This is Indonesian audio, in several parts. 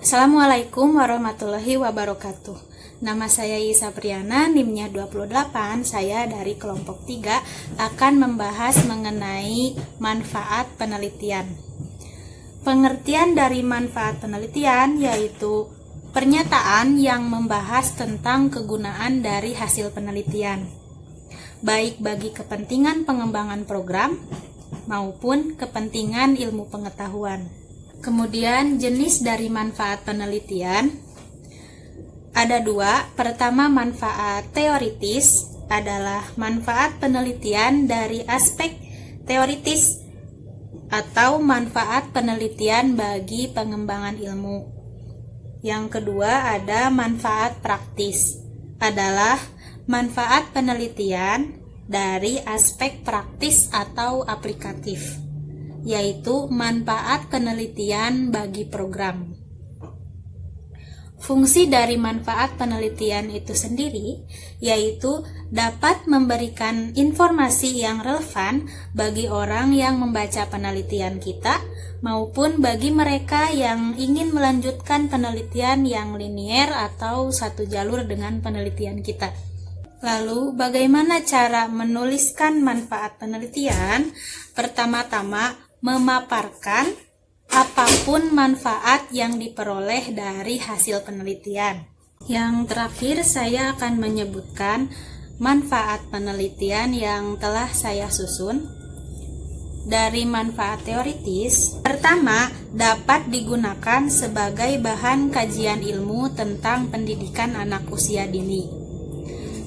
Assalamualaikum warahmatullahi wabarakatuh. Nama saya Isa Priana, NIM-nya 28. Saya dari kelompok 3 akan membahas mengenai manfaat penelitian. Pengertian dari manfaat penelitian yaitu pernyataan yang membahas tentang kegunaan dari hasil penelitian, baik bagi kepentingan pengembangan program maupun kepentingan ilmu pengetahuan. Kemudian jenis dari manfaat penelitian ada dua. Pertama, manfaat teoritis adalah manfaat penelitian dari aspek teoritis atau manfaat penelitian bagi pengembangan ilmu. Yang kedua ada manfaat praktis, adalah manfaat penelitian dari aspek praktis atau aplikatif, yaitu manfaat penelitian bagi program. Fungsi dari manfaat penelitian itu sendiri yaitu dapat memberikan informasi yang relevan bagi orang yang membaca penelitian kita maupun bagi mereka yang ingin melanjutkan penelitian yang linier atau satu jalur dengan penelitian kita. Lalu, bagaimana cara menuliskan manfaat penelitian? Pertama-tama, memaparkan apapun manfaat yang diperoleh dari hasil penelitian. Yang terakhir, saya akan menyebutkan manfaat penelitian yang telah saya susun. Dari manfaat teoritis, pertama, dapat digunakan sebagai bahan kajian ilmu tentang pendidikan anak usia dini.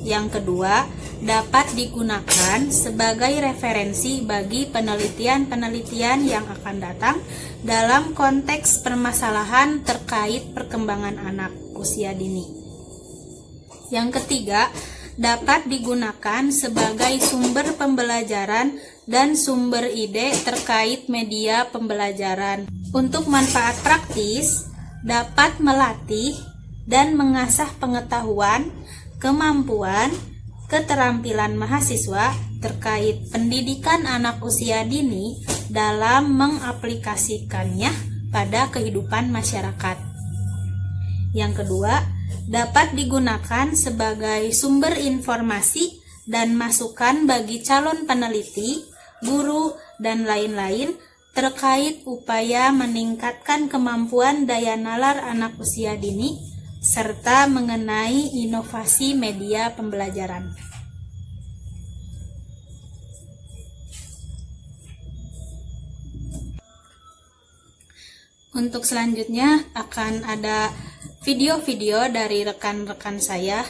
Yang kedua, dapat digunakan sebagai referensi bagi penelitian-penelitian yang akan datang dalam konteks permasalahan terkait perkembangan anak usia dini. Yang ketiga, dapat digunakan sebagai sumber pembelajaran dan sumber ide terkait media pembelajaran. Untuk manfaat praktis, dapat melatih dan mengasah pengetahuan, kemampuan, keterampilan mahasiswa terkait pendidikan anak usia dini dalam mengaplikasikannya pada kehidupan masyarakat. Yang kedua, dapat digunakan sebagai sumber informasi dan masukan bagi calon peneliti, guru, dan lain-lain terkait upaya meningkatkan kemampuan daya nalar anak usia dini serta mengenai inovasi media pembelajaran. Untuk selanjutnya akan ada video-video dari rekan-rekan saya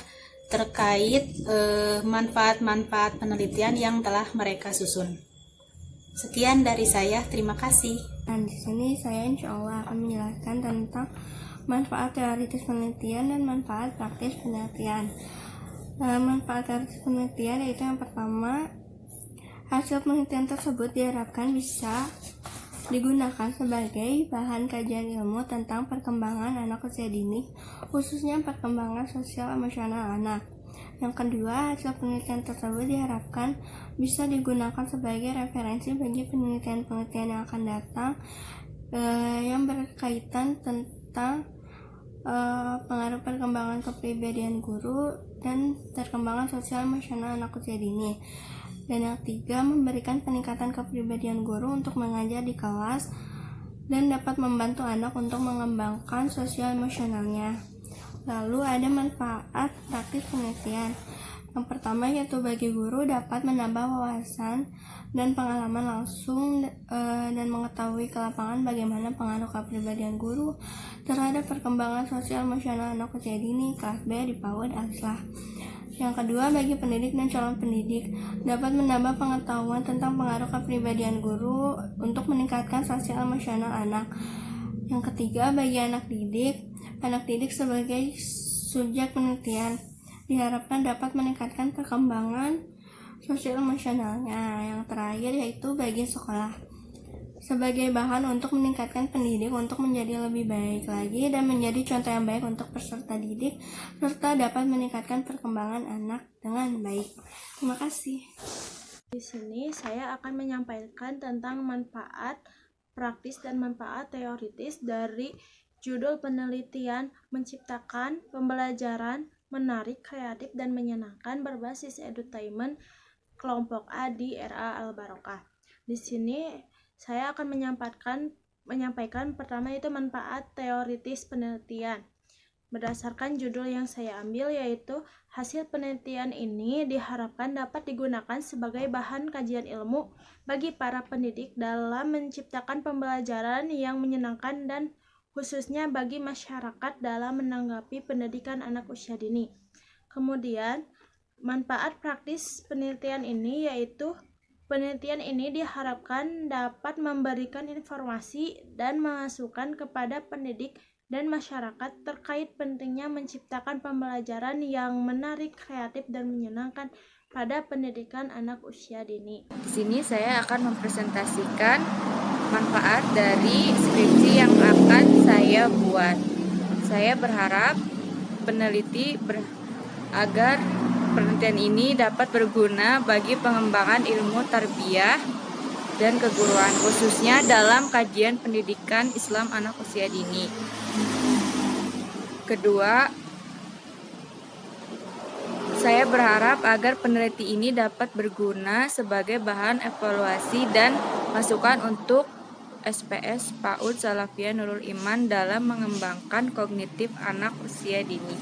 terkait manfaat-manfaat penelitian yang telah mereka susun. Sekian dari saya, terima kasih. Dan di sini saya insya Allah akan menjelaskan tentang manfaat teoritis penelitian dan manfaat praktis penelitian. Manfaat teoritis penelitian yaitu yang pertama, hasil penelitian tersebut diharapkan bisa digunakan sebagai bahan kajian ilmu tentang perkembangan anak usia dini, khususnya perkembangan sosial emosional anak. Yang kedua, hasil penelitian tersebut diharapkan bisa digunakan sebagai referensi bagi penelitian-penelitian yang akan datang yang berkaitan tentang pengaruh perkembangan kepribadian guru dan perkembangan sosial emosional anak usia dini. Dan yang ketiga, memberikan peningkatan kepribadian guru untuk mengajar di kelas dan dapat membantu anak untuk mengembangkan sosial emosionalnya. Lalu ada manfaat praktis penelitian. Yang pertama yaitu bagi guru dapat menambah wawasan dan pengalaman langsung dan mengetahui ke lapangan bagaimana pengaruh kepribadian guru terhadap perkembangan sosial emosional anak usia dini kelas B di PAUD Al-Islah. Yang kedua, bagi pendidik dan calon pendidik dapat menambah pengetahuan tentang pengaruh kepribadian guru untuk meningkatkan sosial emosional anak. Yang ketiga, bagi anak didik sebagai subjek penelitian diharapkan dapat meningkatkan perkembangan sosial emosionalnya. Yang terakhir yaitu bagi sekolah sebagai bahan untuk meningkatkan pendidik untuk menjadi lebih baik lagi dan menjadi contoh yang baik untuk peserta didik serta dapat meningkatkan perkembangan anak dengan baik. Terima kasih. Di sini saya akan menyampaikan tentang manfaat praktis dan manfaat teoritis dari Judul penelitian menciptakan pembelajaran menarik, kreatif, dan menyenangkan berbasis edutainment kelompok A di RA Al-Barokah. Di sini saya akan menyampaikan pertama itu manfaat teoritis penelitian. Berdasarkan judul yang saya ambil yaitu hasil penelitian ini diharapkan dapat digunakan sebagai bahan kajian ilmu bagi para pendidik dalam menciptakan pembelajaran yang menyenangkan dan khususnya bagi masyarakat dalam menanggapi pendidikan anak usia dini. Kemudian, manfaat praktis penelitian ini yaitu penelitian ini diharapkan dapat memberikan informasi dan masukan kepada pendidik dan masyarakat terkait pentingnya menciptakan pembelajaran yang menarik, kreatif, dan menyenangkan pada pendidikan anak usia dini. Di sini saya akan mempresentasikan manfaat dari skripsi yang akan saya buat. Saya berharap agar penelitian ini dapat berguna bagi pengembangan ilmu tarbiyah dan keguruan, khususnya dalam kajian pendidikan Islam anak usia dini. Kedua, saya berharap agar peneliti ini dapat berguna sebagai bahan evaluasi dan masukan untuk SPS PAUD Salafiyah Nurul Iman dalam mengembangkan kognitif anak usia dini.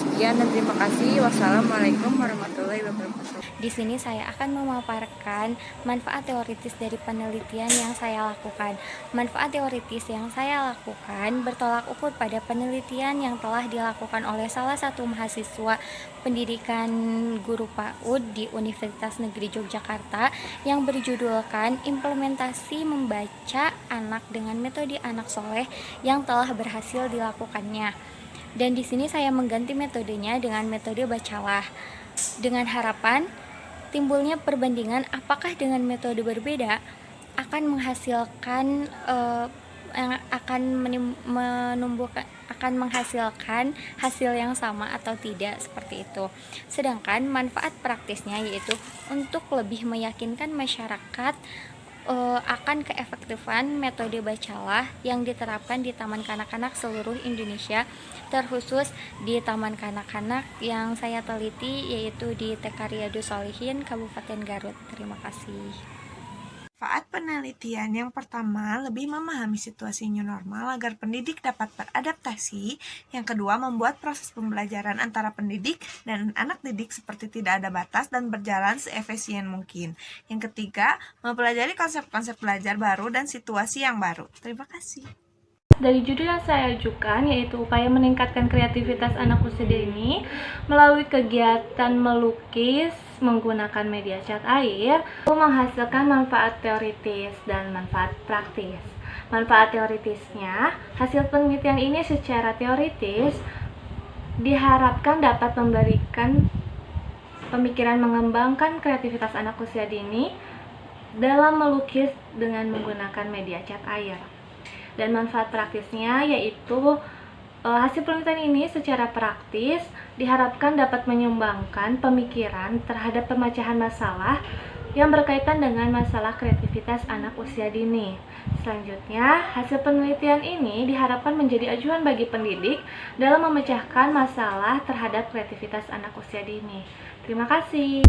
Sekian dan terima kasih. Wassalamualaikum warahmatullahi wabarakatuh. Di sini saya akan memaparkan manfaat teoritis dari penelitian yang saya lakukan. Manfaat teoritis yang saya lakukan bertolak ukur pada penelitian yang telah dilakukan oleh salah satu mahasiswa pendidikan guru PAUD di Universitas Negeri Yogyakarta yang berjudulkan Implementasi Membaca Anak dengan Metode Anak Soleh yang telah berhasil dilakukannya. Dan di sini saya mengganti metodenya dengan metode bacalah dengan harapan timbulnya perbandingan apakah dengan metode berbeda akan menghasilkan akan menghasilkan hasil yang sama atau tidak, seperti itu. Sedangkan manfaat praktisnya yaitu untuk lebih meyakinkan masyarakat akan keefektifan metode bacalah yang diterapkan di taman kanak-kanak seluruh Indonesia, terkhusus di taman kanak-kanak yang saya teliti yaitu di TK Riyadus Shalihin, Kabupaten Garut. Terima kasih. Manfaat penelitian yang pertama, lebih memahami situasi new normal agar pendidik dapat beradaptasi. Yang kedua, membuat proses pembelajaran antara pendidik dan anak didik seperti tidak ada batas dan berjalan seefisien mungkin. Yang ketiga, mempelajari konsep-konsep belajar baru dan situasi yang baru. Terima kasih. Dari judul yang saya ajukan yaitu upaya meningkatkan kreativitas anak usia dini melalui kegiatan melukis menggunakan media cat air menghasilkan manfaat teoritis dan manfaat praktis. Manfaat teoritisnya, hasil penelitian ini secara teoritis diharapkan dapat memberikan pemikiran mengembangkan kreativitas anak usia dini dalam melukis dengan menggunakan media cat air. Dan manfaat praktisnya yaitu hasil penelitian ini secara praktis diharapkan dapat menyumbangkan pemikiran terhadap pemecahan masalah yang berkaitan dengan masalah kreativitas anak usia dini. Selanjutnya, hasil penelitian ini diharapkan menjadi acuan bagi pendidik dalam memecahkan masalah terhadap kreativitas anak usia dini. Terima kasih.